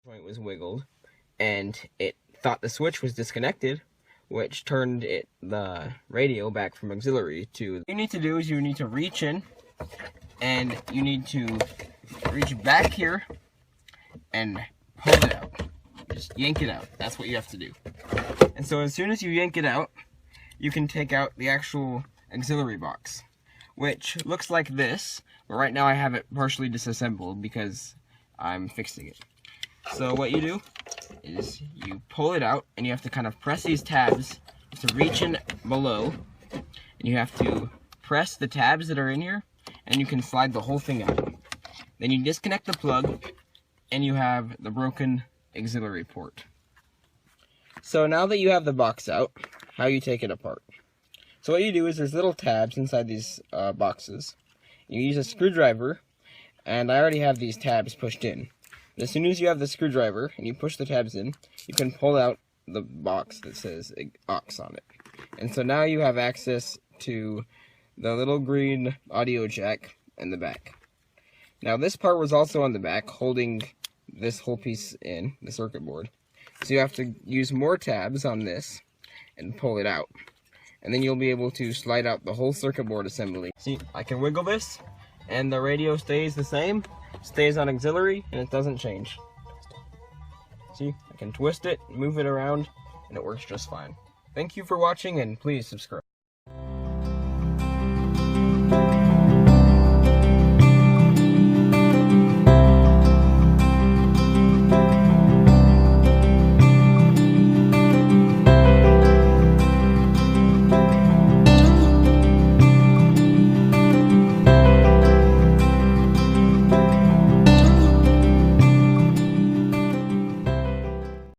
joint was wiggled, and it thought the switch was disconnected, which turned the radio back from auxiliary to. What you need to do is you need to reach in, and you need to reach back here and pull it out. Just yank it out. That's what you have to do. And so as soon as you yank it out, you can take out the actual auxiliary box, which looks like this, but right now I have it partially disassembled because I'm fixing it. So what you do is you pull it out, and you have to kind of press these tabs. You have to reach in below, and you have to press the tabs that are in here, and you can slide the whole thing out. Then you disconnect the plug, and you have the broken auxiliary port. So now that you have the box out, how you take it apart. So what you do is there's little tabs inside these boxes. You use a screwdriver, and I already have these tabs pushed in. As soon as you have the screwdriver and you push the tabs in, you can pull out the box that says aux on it. And so now you have access to the little green audio jack in the back. Now this part was also on the back, holding this whole piece in, the circuit board. So you have to use more tabs on this and pull it out. And then you'll be able to slide out the whole circuit board assembly. See, I can wiggle this, and the radio stays the same, stays on auxiliary, and it doesn't change. See, I can twist it, move it around, and it works just fine. Thank you for watching, and please subscribe.